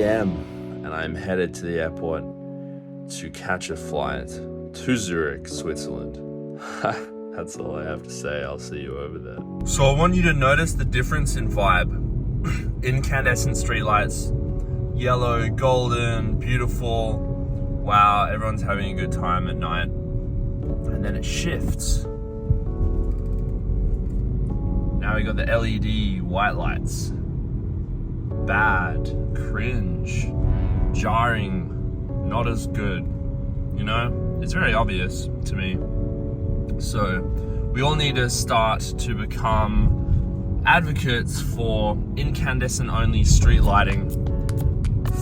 a.m. and I'm headed to the airport to catch a flight to Zurich, Switzerland. That's all I have to say. I'll see you over there. So I want you to notice the difference in vibe. Incandescent streetlights, yellow, golden, beautiful. Wow, everyone's having a good time at night. And then it shifts. Now we got the LED white lights. Bad, cringe, jarring, not as good. You know, it's very obvious to me. So we all need to start to become advocates for incandescent only street lighting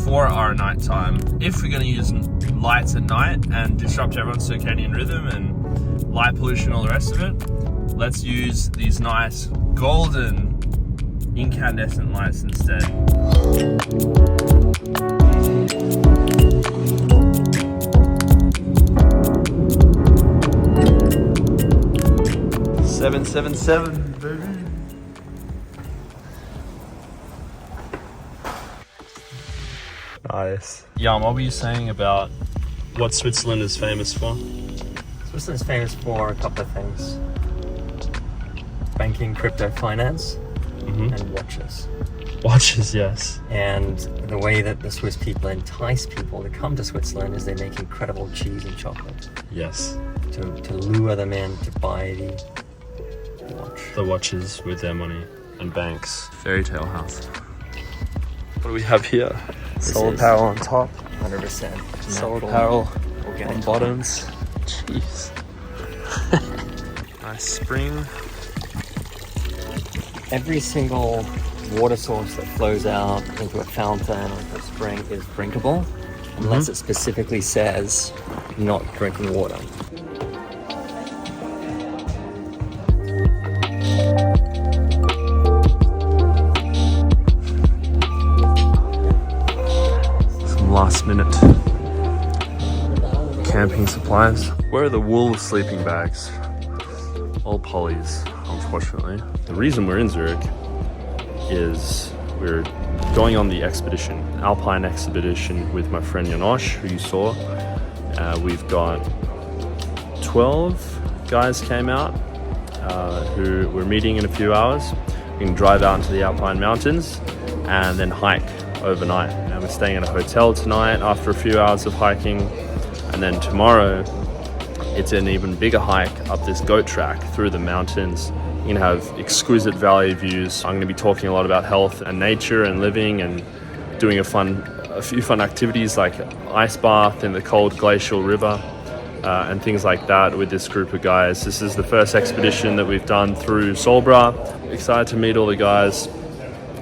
for our nighttime. If we're going to use lights at night and disrupt everyone's circadian rhythm and light pollution, all the rest of it, let's use these nice golden incandescent lights instead. $777, baby. Nice. Jan, what were you saying about what Switzerland is famous for? Switzerland is famous for a couple of things. Banking, crypto, finance, and watches. Watches, yes. And the way that the Swiss people entice people to come to Switzerland is they make incredible cheese and chocolate. Yes. To lure them in to buy the watch. The watches with their money and banks. Fairy tale house. What do we have here? Solar panel on top. 100%. Solar panel organic on bottoms. Jeez. Nice spring. Every single water source that flows out into a fountain or into a spring is drinkable, unless it specifically says not drinking water. Some last minute camping supplies. Where are the wool sleeping bags? All polys, unfortunately. The reason we're in Zurich is we're going on the expedition, Alpine expedition with my friend Janosch, who you saw. We've got 12 guys came out who we're meeting in a few hours. We can drive out into the Alpine mountains and then hike overnight. And we're staying in a hotel tonight after a few hours of hiking. And then tomorrow, it's an even bigger hike up this goat track through the mountains. You're gonna have exquisite valley views. I'm gonna be talking a lot about health and nature and living and doing a few fun activities like ice bath in the cold glacial river and things like that with this group of guys. This is the first expedition that we've done through Brah. Excited to meet all the guys,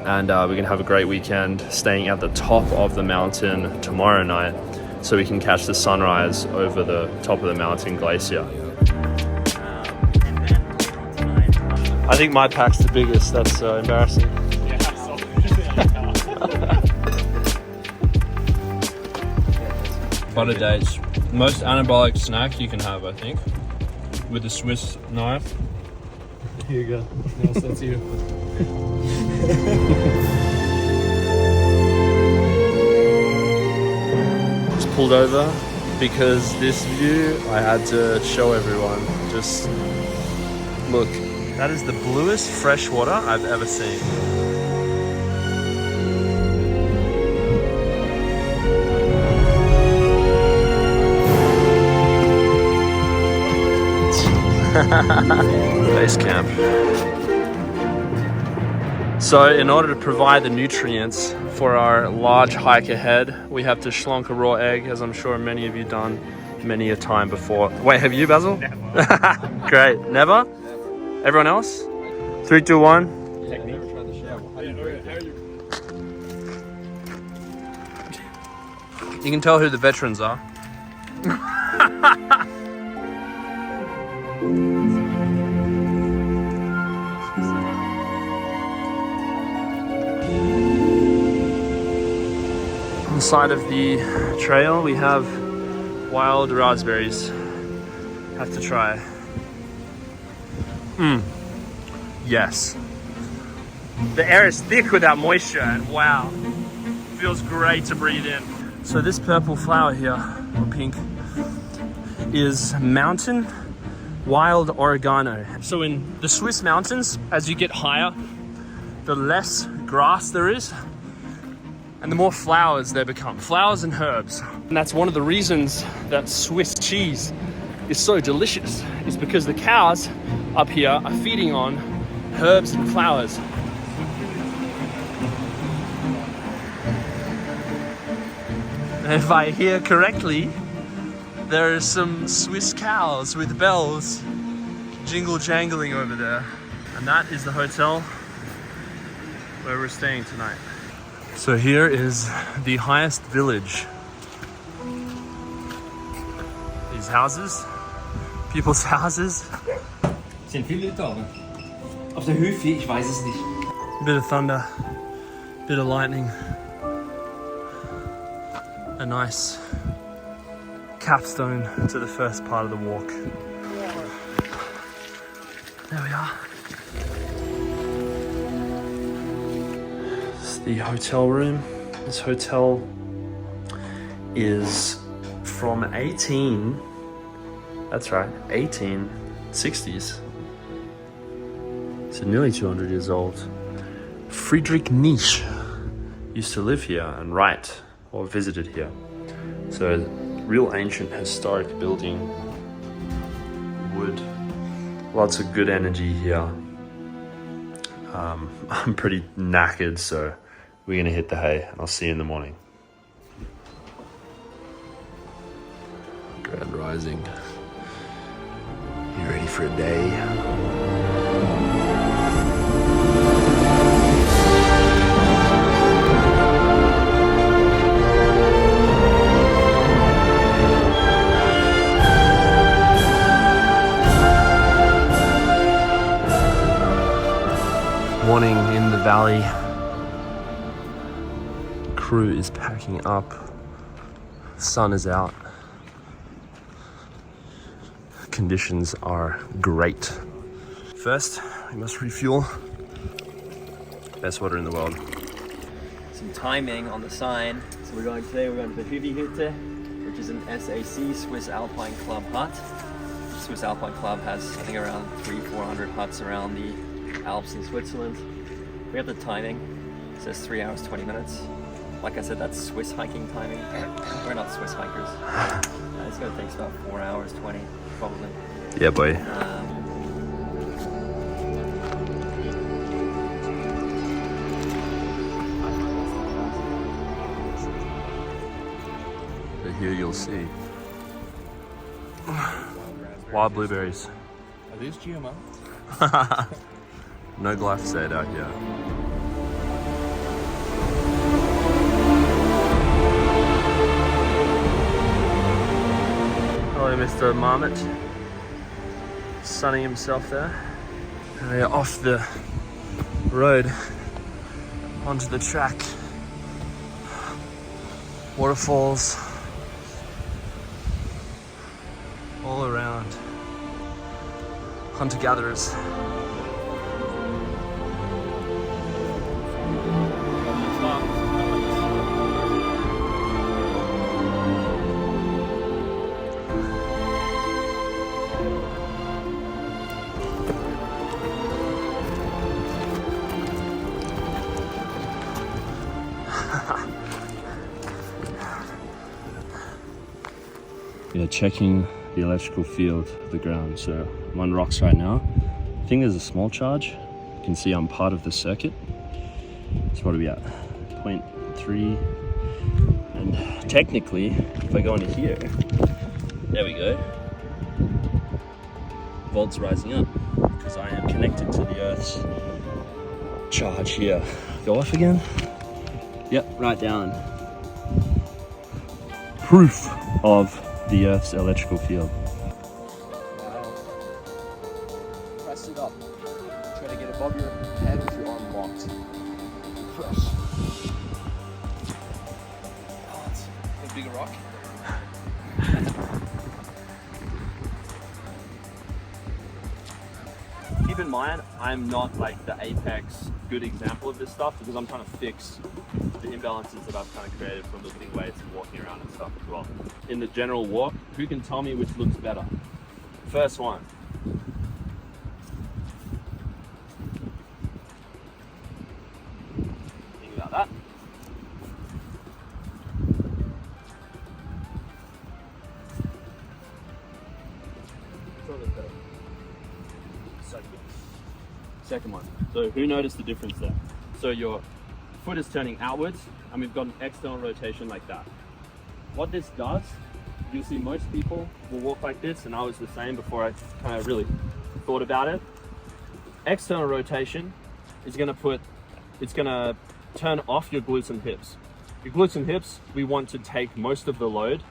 and we're gonna have a great weekend staying at the top of the mountain tomorrow night so we can catch the sunrise over the top of the mountain glacier. I think my pack's the biggest. That's embarrassing. Butter dates. Most anabolic snack you can have, I think, with a Swiss knife. Here you go. Yes, that's you. Just pulled over because this view I had to show everyone. Just look. That is the bluest fresh water I've ever seen. Base camp. So in order to provide the nutrients for our large hike ahead, we have to schlonk a raw egg, as I'm sure many of you done many a time before. Wait, have you, Basil? Never. Great. Never? Everyone else? 3, 2, 1. Technique. You can tell who the veterans are. On the side of the trail, we have wild raspberries. Have to try. Yes. The air is thick with that moisture, and wow. feels great to breathe in. So this purple flower here, or pink, is mountain wild oregano. So in the Swiss mountains, as you get higher, the less grass there is and the more flowers there become, flowers and herbs. And that's one of the reasons that Swiss cheese is so delicious, is because the cows up here are feeding on herbs and flowers. And if I hear correctly, there are some Swiss cows with bells jingle jangling over there. And that is the hotel where we're staying tonight. So here is the highest village. These houses, people's houses. Sind viele Leute da? Auf der Höhe, ich weiß es nicht. A bit of thunder, bit of lightning. A nice capstone to the first part of the walk. There we are. This is the hotel room. This hotel is from 1860s. So nearly 200 years old. Friedrich Nietzsche used to live here and write or visited here. So real ancient historic building, wood, lots of good energy here. I'm pretty knackered, so we're gonna hit the hay and I'll see you in the morning. Grand rising. You ready for a day? Morning in the valley. Crew is packing up. Sun is out. Conditions are great. First, we must refuel. Best water in the world. Some timing on the sign. So we're going to the Hütte, which is an SAC, Swiss Alpine Club hut. Swiss Alpine Club has, I think, around 300-400 huts around the Alps in Switzerland. We have the timing. It says 3 hours 20 minutes. Like I said, that's Swiss hiking timing. We're not Swiss hikers. It's gonna take about 4 hours 20 probably. Yeah, boy. But here you'll see wild blueberries. Are these GMO? No glyphosate out here. Hello, Mr. Marmot. Sunning himself there. And we are off the road onto the track. Waterfalls all around. Hunter-gatherers. Yeah, checking the electrical field of the ground. So I'm on rocks right now. I think there's a small charge. You can see I'm part of the circuit. So what are we at? 0.3. And technically, if I go into here, there we go. Volts rising up because I am connected to the Earth's charge here. Go off again. Yep, right down. Proof of the Earth's electrical field. Wow. Press it up. Try to get above your head with your arm locked. Press. Oh, it's a big rock. Keep in mind, I'm not like the apex good example of this stuff because I'm trying to fix the imbalances that I've kind of created from lifting weights and walking around and stuff as well. In the general walk, who can tell me which looks better? First one. Think about that. Second one. So who noticed the difference there? So your foot is turning outwards and we've got an external rotation like that. What this does, you'll see most people will walk like this, and I was the same before I kind of really thought about it. External rotation is going to turn off your glutes and hips. Your glutes and hips, we want to take most of the load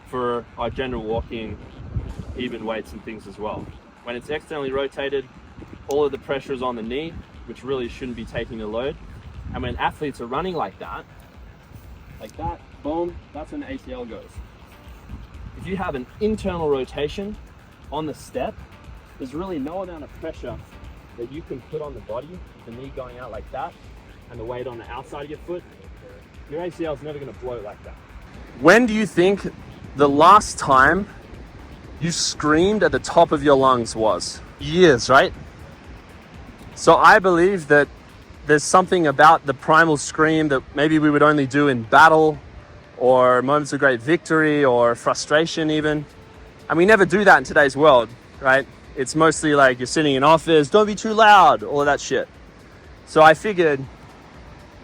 for our general walking, even weights and things as well. When it's externally rotated, all of the pressure is on the knee, which really shouldn't be taking the load. And when athletes are running like that, boom, that's when the ACL goes. If you have an internal rotation on the step, there's really no amount of pressure that you can put on the body, the knee going out like that, and the weight on the outside of your foot. Your ACL is never going to blow like that. When do you think the last time you screamed at the top of your lungs was? Years, right? So I believe that there's something about the primal scream that maybe we would only do in battle or moments of great victory or frustration even. And we never do that in today's world, right? It's mostly like you're sitting in office, don't be too loud, all of that shit. So I figured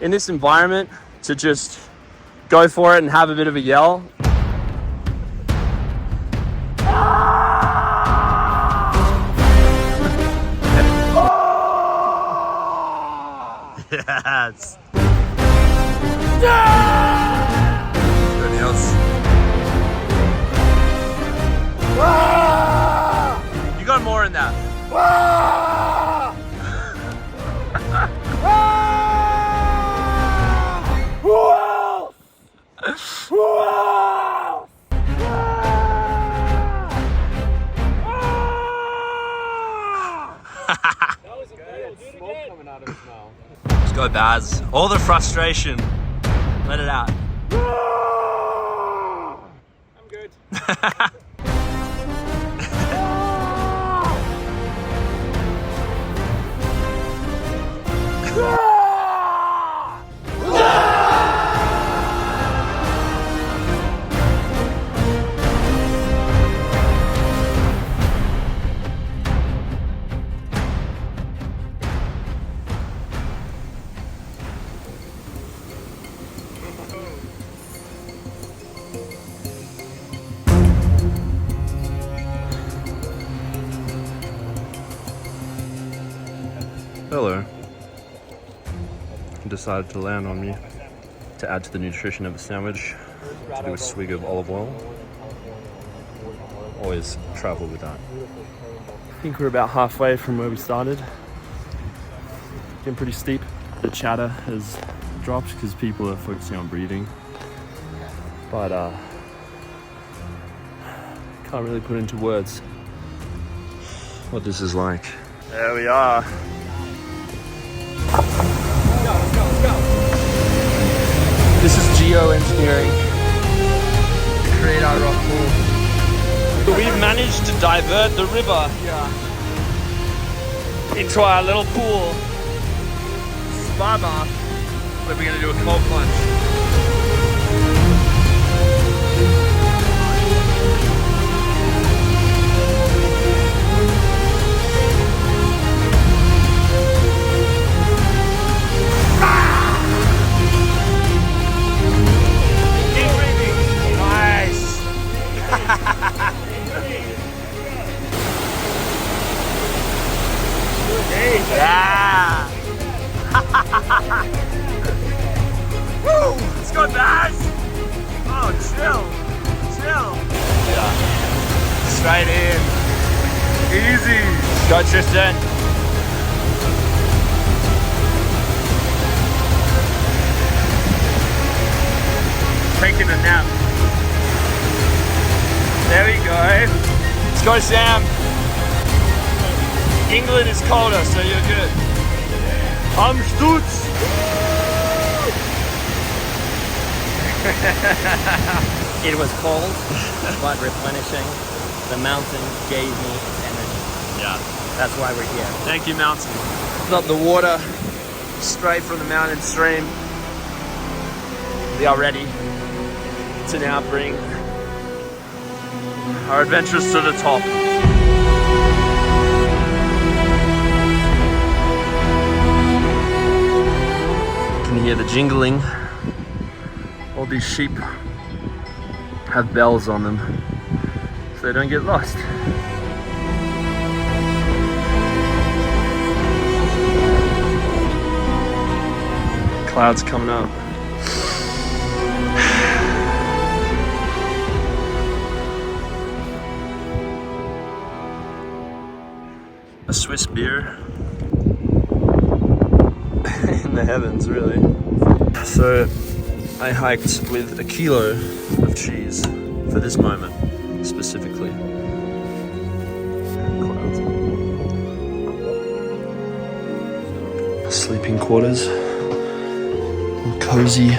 in this environment to just go for it and have a bit of a yell. Yes. Anything else? You got more in that. Who else? Who else? That was good. Smoke coming out of his mouth. Let's go, Baz. All the frustration. Let it out. I'm good. Hello. Decided to land on me to add to the nutrition of the sandwich, to do a swig of olive oil. Always travel with that. I think we're about halfway from where we started. Getting pretty steep. The chatter has dropped because people are focusing on breathing. But can't really put into words what this is like. There we are. This is geoengineering to create our rock pool. We've managed to divert the river into our little pool, spa bath, where we're going to do a cold plunge. Yeah! Woo! Let's go, Baz! Oh, chill. Yeah. Straight in. Easy. Go, Tristan. Taking a nap. There we go. Let's go, Sam. England is colder, so you're good. Am Stutz! It was cold, but replenishing. The mountain gave me energy. Yeah. That's why we're here. Thank you, mountain. Got the water straight from the mountain stream. We are ready to now bring our adventures to the top. You can hear the jingling. All these sheep have bells on them so they don't get lost. Clouds coming up. A Swiss beer in the heavens, really. So I hiked with a kilo of cheese for this moment specifically. Clouds. Sleeping quarters. Cozy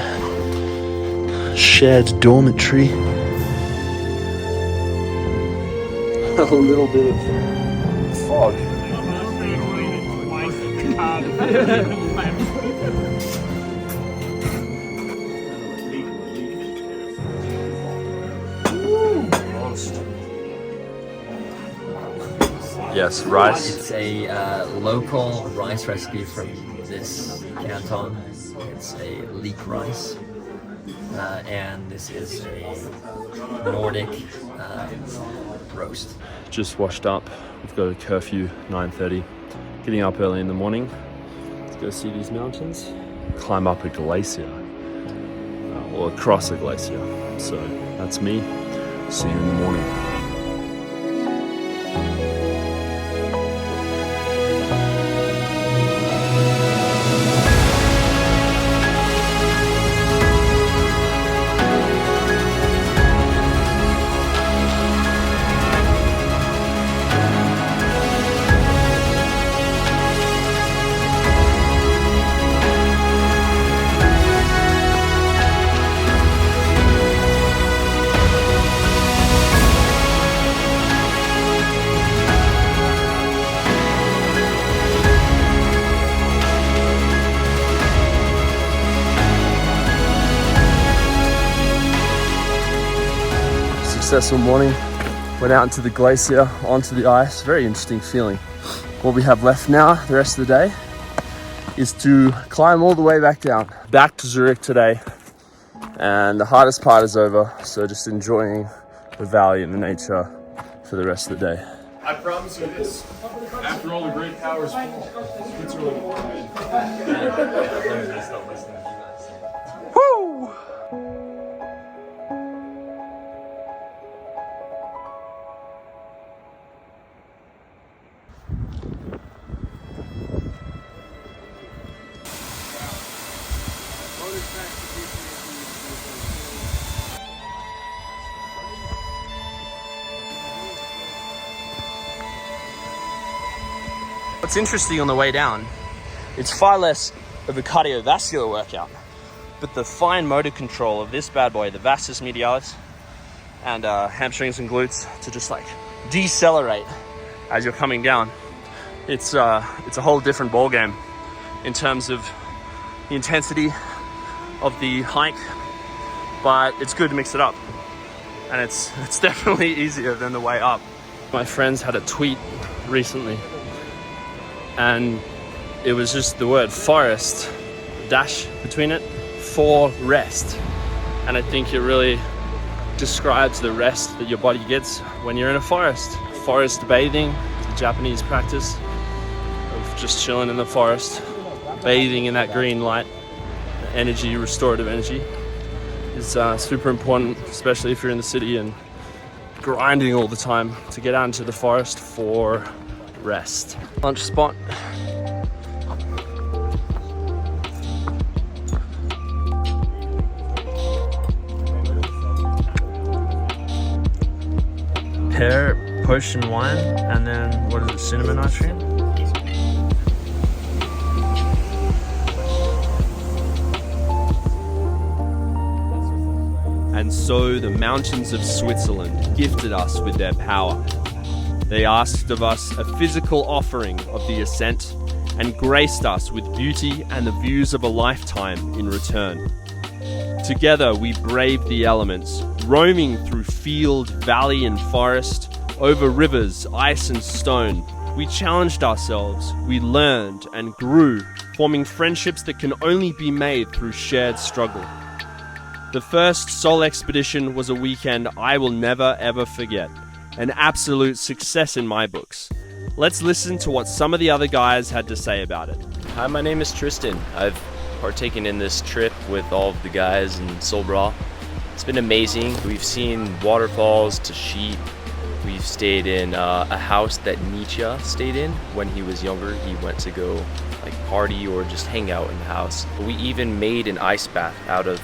shared dormitory. A little bit of fog. Yes, rice. It's a local rice recipe from this canton. It's a leek rice, and this is a Nordic roast. Just washed up. We've got a curfew 9:30. Getting up early in the morning. Let's go see these mountains. Climb up a glacier, or across a glacier. So that's me. See you in the morning. Successful morning. Went out into the glacier, onto the ice. Very interesting feeling. What we have left now, the rest of the day, is to climb all the way back down. Back to Zurich today, and the hardest part is over. So just enjoying the valley and the nature for the rest of the day. I promise you this, after all the great powers fall, Switzerland will remain. Woo! What's interesting on the way down, it's far less of a cardiovascular workout, but the fine motor control of this bad boy, the vastus medialis, and hamstrings and glutes, to just like decelerate as you're coming down. It's a whole different ball game in terms of the intensity of the hike, but it's good to mix it up, and it's definitely easier than the way up. My friends had a tweet recently, and it was just the word forest, dash between it, for rest. And I think it really describes the rest that your body gets when you're in a forest. Forest bathing, the Japanese practice of just chilling in the forest, bathing in that green light, energy, restorative energy, is super important, especially if you're in the city and grinding all the time, to get out into the forest for rest. Lunch spot. Pear, potion wine, and then what is it, cinnamon ice cream? And so the mountains of Switzerland gifted us with their power. They asked of us a physical offering of the ascent and graced us with beauty and the views of a lifetime in return. Together we braved the elements, roaming through field, valley and forest, over rivers, ice and stone. We challenged ourselves, we learned and grew, forming friendships that can only be made through shared struggle. The first sole expedition was a weekend I will never ever forget. An absolute success in my books. Let's listen to what some of the other guys had to say about it. Hi, my name is Tristan. I've partaken in this trip with all of the guys in Brah. It's been amazing. We've seen waterfalls to sheep. We've stayed in a house that Nietzsche stayed in when he was younger. He went to go like party or just hang out in the house. We even made an ice bath out of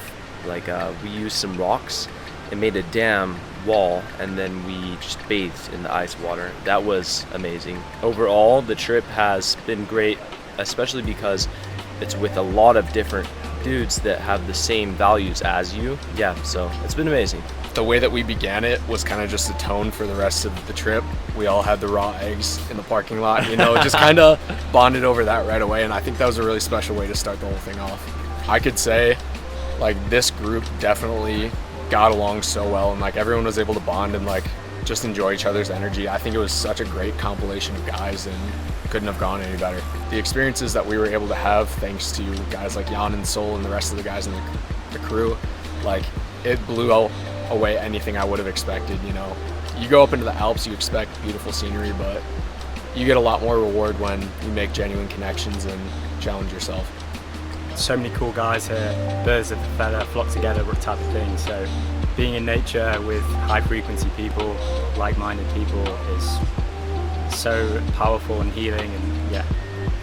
we used some rocks and made a dam wall, and then we just bathed in the ice water. That was amazing. Overall, the trip has been great, especially because it's with a lot of different dudes that have the same values as you. Yeah, so it's been amazing. The way that we began it was kind of just a tone for the rest of the trip. We all had the raw eggs in the parking lot, just kind of bonded over that right away, and I think that was a really special way to start the whole thing off. I could say, this group definitely got along so well, and everyone was able to bond and just enjoy each other's energy. I think it was such a great compilation of guys and couldn't have gone any better. The experiences that we were able to have thanks to guys like Jan and Sol and the rest of the guys in the crew, it blew away anything I would have expected. You go up into the Alps, you expect beautiful scenery, but you get a lot more reward when you make genuine connections and challenge yourself. So many cool guys here, birds of a feather, flock together type of thing. So being in nature with high frequency people, like-minded people is so powerful and healing, and yeah,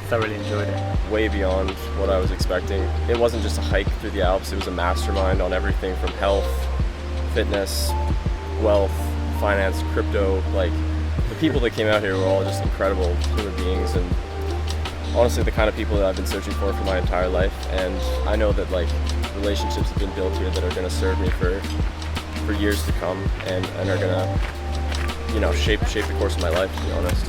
thoroughly enjoyed it. Way beyond what I was expecting. It wasn't just a hike through the Alps, it was a mastermind on everything from health, fitness, wealth, finance, crypto. The people that came out here were all just incredible human beings, and honestly the kind of people that I've been searching for my entire life. And I know that relationships have been built here that are going to serve me for years to come, and are going to shape the course of my life, to be honest.